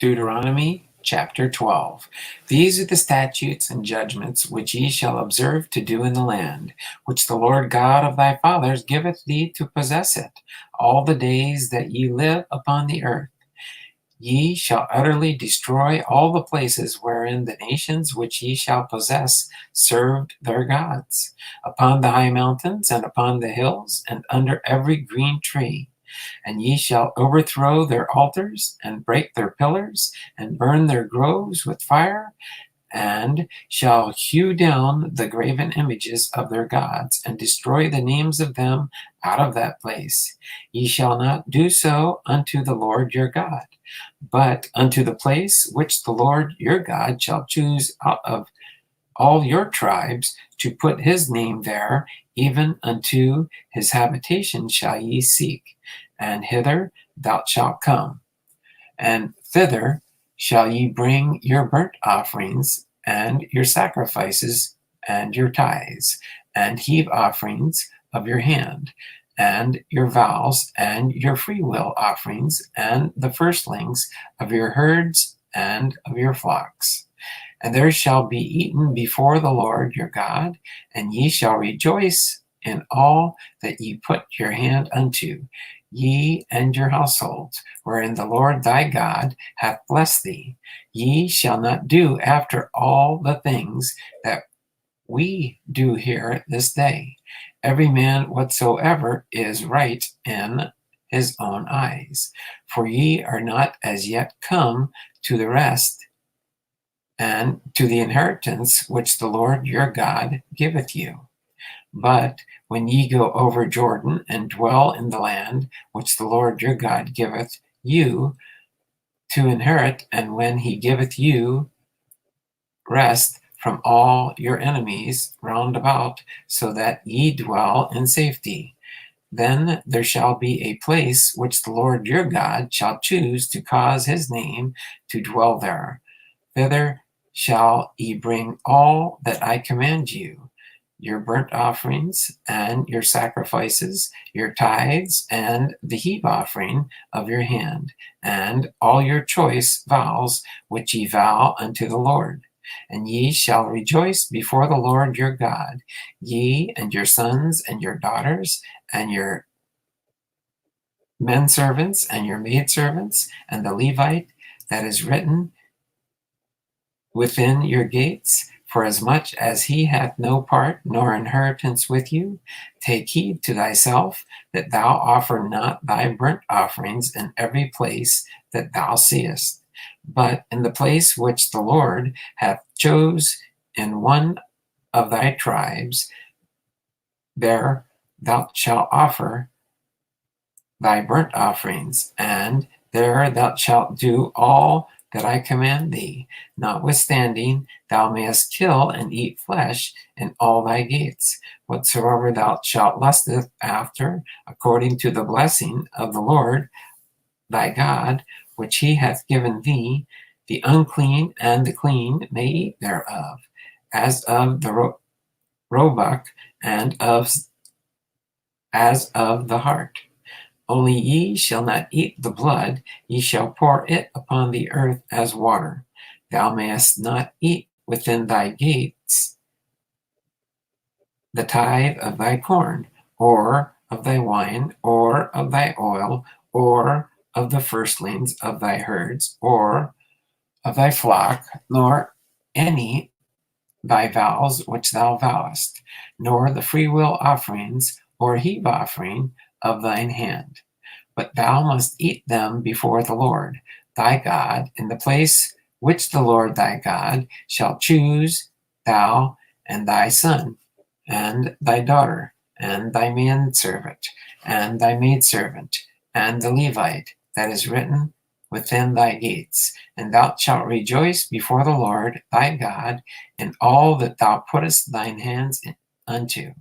Deuteronomy chapter 12. These are the statutes and judgments which ye shall observe to do in the land, which the Lord God of thy fathers giveth thee to possess it, all the days that ye live upon the earth. Ye shall utterly destroy all the places wherein the nations which ye shall possess served their gods, upon the high mountains and upon the hills and under every green tree. And ye shall overthrow their altars, and break their pillars, and burn their groves with fire, and shall hew down the graven images of their gods, and destroy the names of them out of that place. Ye shall not do so unto the Lord your God, but unto the place which the Lord your God shall choose out of all your tribes to put his name there, even unto his habitation shall ye seek, and hither thou shalt come, and thither shall ye bring your burnt offerings, and your sacrifices, and your tithes, and heave offerings of your hand, and your vows, and your freewill offerings, and the firstlings of your herds and of your flocks. And there shall be eaten before the Lord your God, and ye shall rejoice in all that ye put your hand unto, ye and your households, wherein the Lord thy God hath blessed thee. Ye shall not do after all the things that we do here this day, every man whatsoever is right in his own eyes. For ye are not as yet come to the rest and to the inheritance which the Lord your God giveth you. But when ye go over Jordan and dwell in the land which the Lord your God giveth you to inherit, and when he giveth you rest from all your enemies round about, so that ye dwell in safety, then there shall be a place which the Lord your God shall choose to cause his name to dwell there. Thither shall ye bring all that I command you, your burnt offerings, and your sacrifices, your tithes, and the heave offering of your hand, and all your choice vows which ye vow unto the Lord. And ye shall rejoice before the Lord your God, ye and your sons and your daughters, and your men servants and your maid servants, and the Levite that is written within your gates, for as much as he hath no part nor inheritance with you. Take heed to thyself that thou offer not thy burnt offerings in every place that thou seest, but in the place which the Lord hath chose in one of thy tribes, there thou shalt offer thy burnt offerings, and there thou shalt do all that I command thee. Notwithstanding, thou mayest kill and eat flesh in all thy gates, whatsoever thou shalt lusteth after, according to the blessing of the Lord thy God, which he hath given thee. The unclean and the clean may eat thereof, as of the roebuck and as of the hart. Only ye shall not eat the blood, ye shall pour it upon the earth as water. Thou mayest not eat within thy gates the tithe of thy corn, or of thy wine, or of thy oil, or of the firstlings of thy herds, or of thy flock, nor any thy vows which thou vowest, nor the freewill offerings or heave offering of thine hand. But thou must eat them before the Lord thy God in the place which the Lord thy God shall choose, thou and thy son, and thy daughter, and thy manservant, and thy maidservant, and the Levite that is written within thy gates. And thou shalt rejoice before the Lord thy God in all that thou puttest thine hands unto.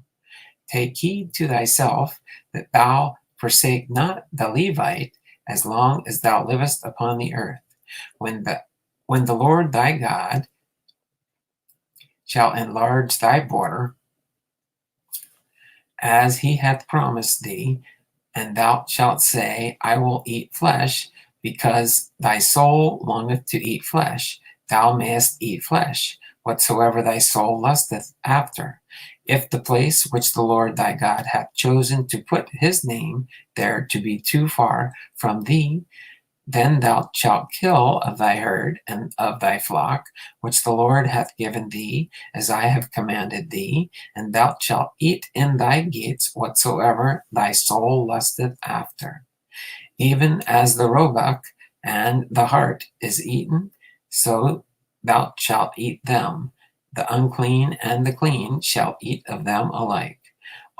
Take heed to thyself that thou forsake not the Levite as long as thou livest upon the earth. When the Lord thy God shall enlarge thy border, as he hath promised thee, and thou shalt say, I will eat flesh, because thy soul longeth to eat flesh. Thou mayest eat flesh, whatsoever thy soul lusteth after. If the place which the Lord thy God hath chosen to put his name there to be too far from thee, then thou shalt kill of thy herd and of thy flock, which the Lord hath given thee, as I have commanded thee, and thou shalt eat in thy gates whatsoever thy soul lusteth after. Even as the roebuck and the hart is eaten, so thou shalt eat them. The unclean and the clean shall eat of them alike.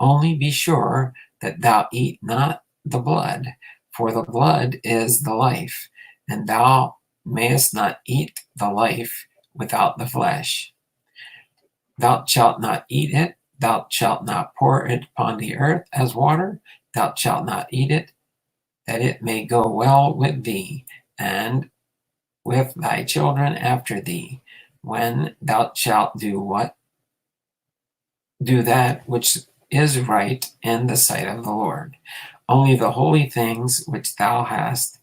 Only be sure that thou eat not the blood, for the blood is the life, and thou mayest not eat the life without the flesh. Thou shalt not eat it, thou shalt not pour it upon the earth as water, thou shalt not eat it, that it may go well with thee, and with thy children after thee, when thou shalt do that which is right in the sight of the Lord. Only the holy things which thou hast,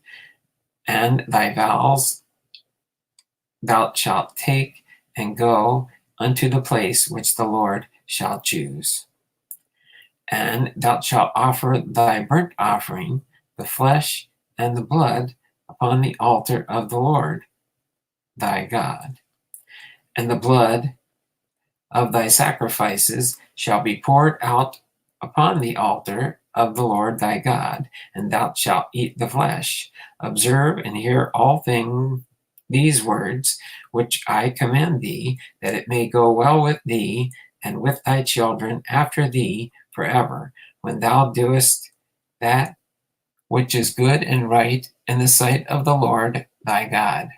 and thy vows thou shalt take, and go unto the place which the Lord shall choose. And thou shalt offer thy burnt offering, the flesh and the blood, upon the altar of the Lord thy God. And the blood of thy sacrifices shall be poured out upon the altar of the Lord thy God, and thou shalt eat the flesh. Observe and hear all these words which I command thee, that it may go well with thee and with thy children after thee forever, when thou doest that which is good and right in the sight of the Lord thy God.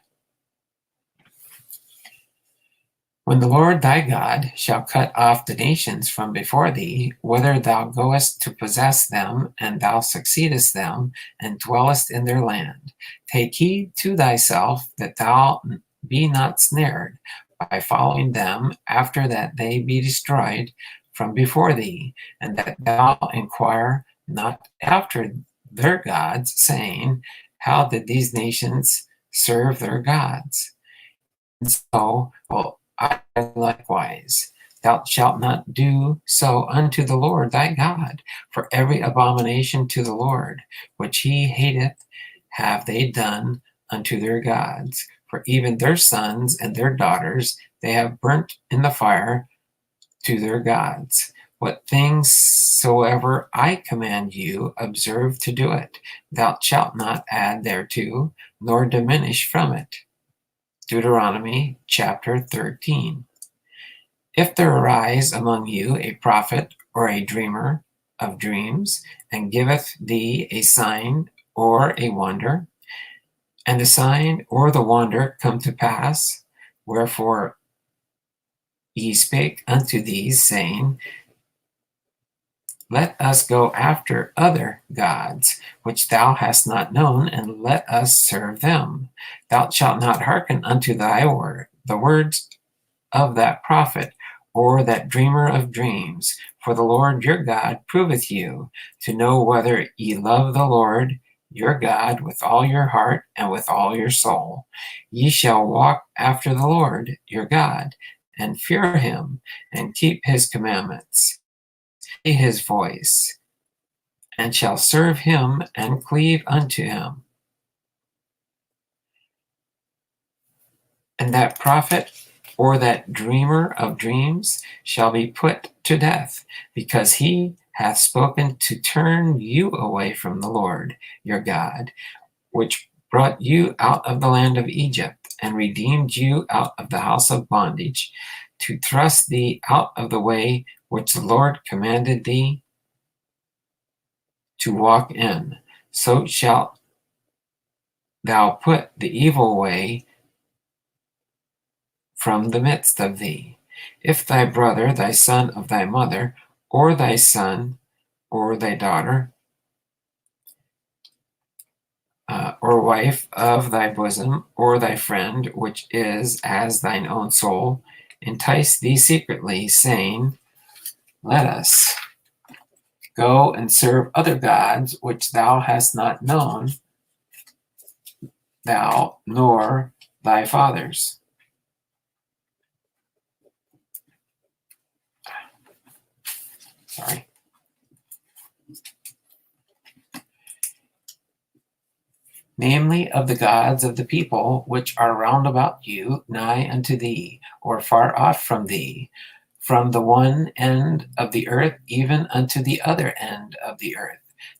When the Lord thy God shall cut off the nations from before thee, whither thou goest to possess them, and thou succeedest them, and dwellest in their land, take heed to thyself that thou be not snared by following them after that they be destroyed from before thee, and that thou inquire not after their gods, saying, how did these nations serve their gods? And so will I likewise. Thou shalt not do so unto the Lord thy God, for every abomination to the Lord, which he hateth, have they done unto their gods. For even their sons and their daughters they have burnt in the fire to their gods. What things soever I command you, observe to do it. Thou shalt not add thereto, nor diminish from it. Deuteronomy chapter 13. If there arise among you a prophet or a dreamer of dreams, and giveth thee a sign or a wonder, and the sign or the wonder come to pass, wherefore ye spake unto these, saying, let us go after other gods, which thou hast not known, and let us serve them. Thou shalt not hearken unto the words of that prophet, or that dreamer of dreams. For the Lord your God proveth you, to know whether ye love the Lord your God with all your heart and with all your soul. Ye shall walk after the Lord your God, and fear him, and keep his commandments, his voice, and shall serve him and cleave unto him. And that prophet or that dreamer of dreams shall be put to death, because he hath spoken to turn you away from the Lord your God, which brought you out of the land of Egypt, and redeemed you out of the house of bondage, to thrust thee out of the way which the Lord commanded thee to walk in. So shalt thou put the evil way from the midst of thee. If thy brother, thy son of thy mother, or thy son, or thy daughter, or wife of thy bosom, or thy friend, which is as thine own soul, entice thee secretly, saying, let us go and serve other gods which thou hast not known, thou nor thy fathers. Sorry. Namely, of the gods of the people which are round about you, nigh unto thee, or far off from thee, from the one end of the earth even unto the other end of the earth.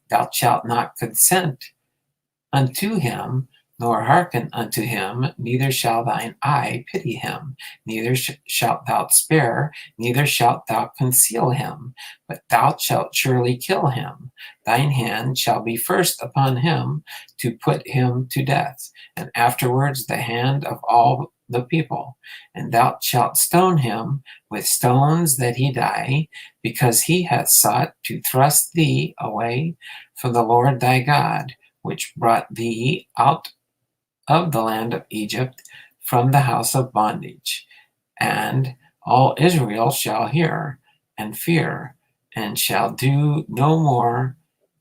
Thou shalt not consent unto him, nor hearken unto him, neither shall thine eye pity him, neither shalt thou spare, neither shalt thou conceal him, but thou shalt surely kill him. Thine hand shall be first upon him to put him to death, and afterwards the hand of all the people. And thou shalt stone him with stones that he die, because he hath sought to thrust thee away from the Lord thy God, which brought thee out of the land of Egypt from the house of bondage. And all Israel shall hear and fear, and shall do no more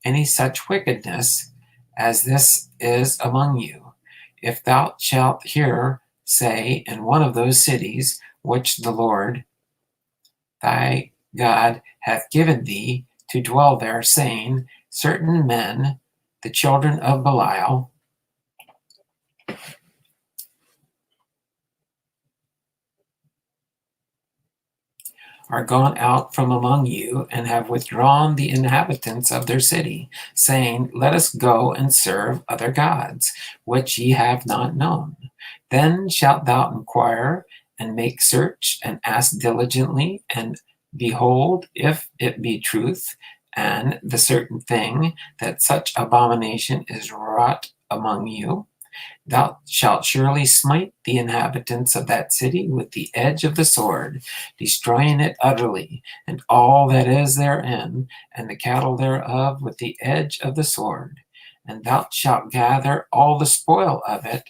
any such wickedness as this is among you. If thou shalt hear say in one of those cities which the Lord thy God hath given thee to dwell there, saying, certain men, the children of Belial, are gone out from among you, and have withdrawn the inhabitants of their city, saying, let us go and serve other gods, which ye have not known. Then shalt thou inquire, and make search, and ask diligently, and behold, if it be truth, and the certain thing, that such abomination is wrought among you, thou shalt surely smite the inhabitants of that city with the edge of the sword, destroying it utterly, and all that is therein, and the cattle thereof with the edge of the sword. And thou shalt gather all the spoil of it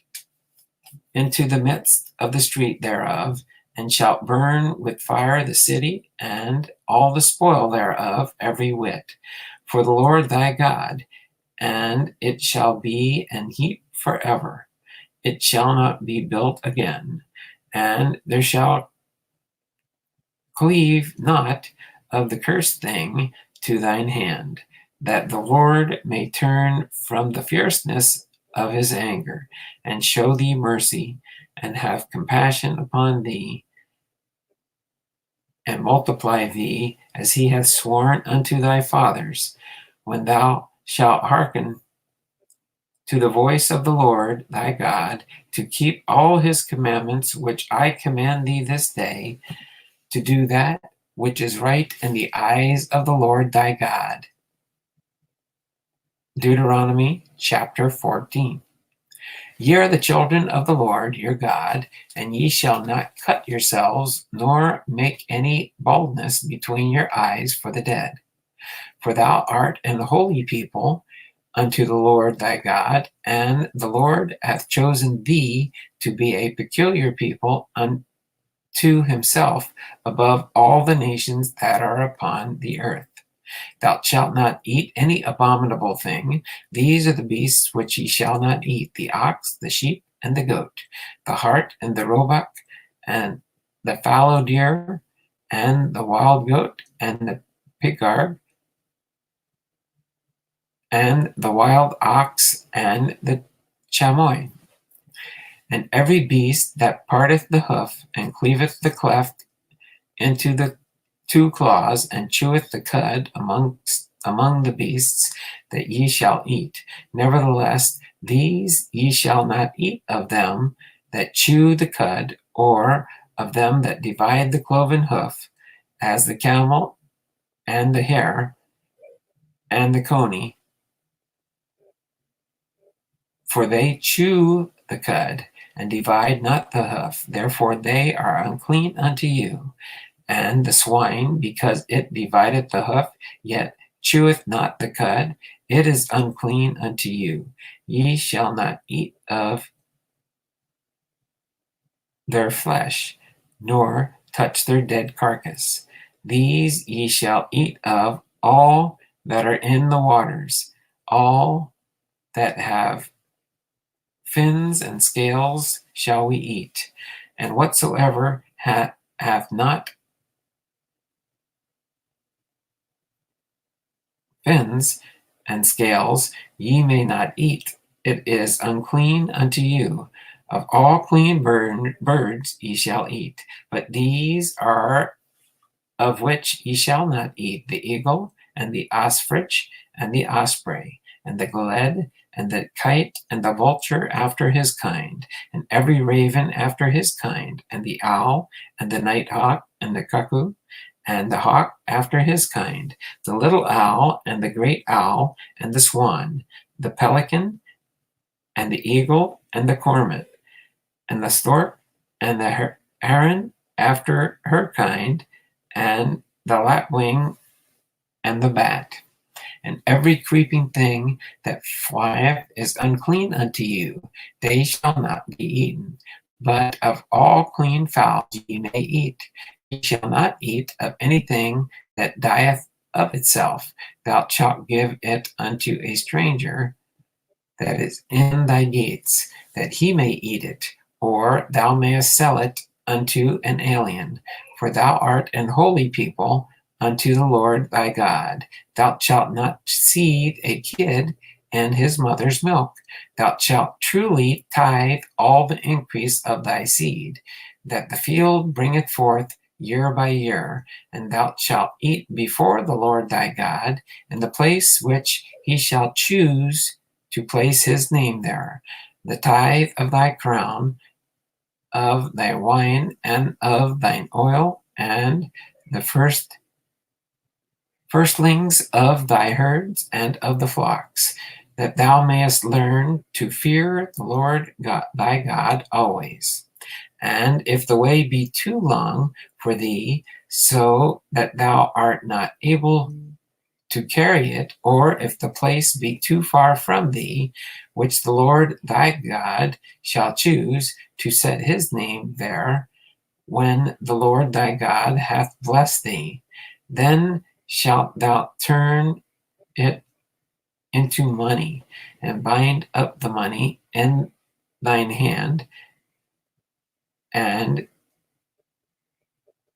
into the midst of the street thereof, and shalt burn with fire the city, and all the spoil thereof, every whit, for the Lord thy God, and it shall be an heap forever. It shall not be built again, and there shall cleave not of the cursed thing to thine hand, that the Lord may turn from the fierceness of his anger, and show thee mercy, and have compassion upon thee, and multiply thee as he hath sworn unto thy fathers, when thou shalt hearken to the voice of the Lord thy God, to keep all his commandments which I command thee this day, to do that which is right in the eyes of the Lord thy God. Deuteronomy chapter 14. Ye are the children of the Lord your God, and ye shall not cut yourselves, nor make any baldness between your eyes for the dead. For thou art an holy people unto the Lord thy God, and the Lord hath chosen thee to be a peculiar people unto himself above all the nations that are upon the earth. Thou shalt not eat any abominable thing. These are the beasts which ye shall not eat: the ox, the sheep, and the goat, the hart, and the roebuck, and the fallow deer, and the wild goat, and the pigard, and the wild ox, and the chamois, and every beast that parteth the hoof, and cleaveth the cleft into the two claws, and cheweth the cud among the beasts that ye shall eat. Nevertheless, these ye shall not eat of them that chew the cud, or of them that divide the cloven hoof, as the camel, and the hare, and the coney, for they chew the cud, and divide not the hoof, therefore they are unclean unto you. And the swine, because it divideth the hoof, yet cheweth not the cud, it is unclean unto you. Ye shall not eat of their flesh, nor touch their dead carcass. These ye shall eat of all that are in the waters, all that have fins and scales shall we eat, and whatsoever hath not fins and scales ye may not eat, it is unclean unto you. Of all clean birds ye shall eat, but these are of which ye shall not eat: the eagle, and the ostrich, and the osprey, and the gled, and the kite, and the vulture after his kind, and every raven after his kind, and the owl, and the nighthawk, and the cuckoo, and the hawk after his kind, the little owl, and the great owl, and the swan, the pelican, and the eagle, and the cormorant, and the stork, and the heron after her kind, and the lapwing, and the bat. And every creeping thing that flieth is unclean unto you, they shall not be eaten. But of all clean fowls ye may eat. Ye shall not eat of anything that dieth of itself. Thou shalt give it unto a stranger that is in thy gates, that he may eat it, or thou mayest sell it unto an alien. For thou art an holy people unto the Lord thy God. Thou shalt not seethe a kid and his mother's milk. Thou shalt truly tithe all the increase of thy seed, that the field bringeth forth year by year, and thou shalt eat before the Lord thy God in the place which he shall choose to place his name there, the tithe of thy crown, of thy wine, and of thine oil, and the firstlings of thy herds and of the flocks, that thou mayest learn to fear the Lord God, thy God always. And if the way be too long for thee, so that thou art not able to carry it, or if the place be too far from thee, which the Lord thy God shall choose to set his name there, when the Lord thy God hath blessed thee, then shalt thou turn it into money, and bind up the money in thine hand, and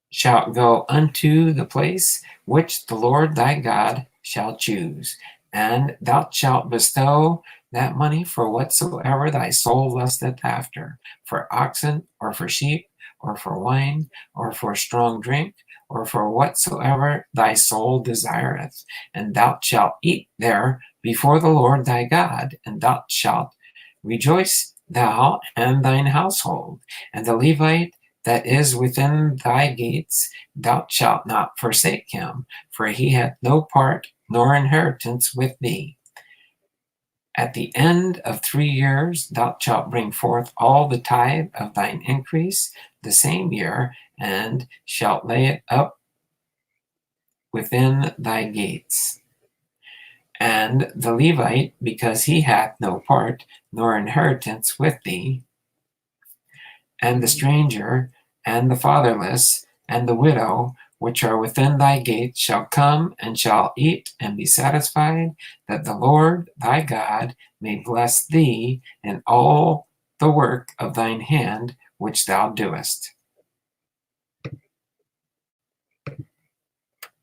shalt go unto the place which the Lord thy God shall choose, and thou shalt bestow that money for whatsoever thy soul lusteth after, for oxen, or for sheep, or for wine, or for strong drink, or for whatsoever thy soul desireth. And thou shalt eat there before the Lord thy God, and thou shalt rejoice, thou and thine household. And the Levite that is within thy gates, thou shalt not forsake him, for he hath no part nor inheritance with thee. At the end of 3 years thou shalt bring forth all the tithe of thine increase the same year, and shalt lay it up within thy gates. And the Levite, because he hath no part nor inheritance with thee, and the stranger, and the fatherless, and the widow, which are within thy gates, shall come and shall eat and be satisfied, that the Lord thy God may bless thee in all the work of thine hand which thou doest.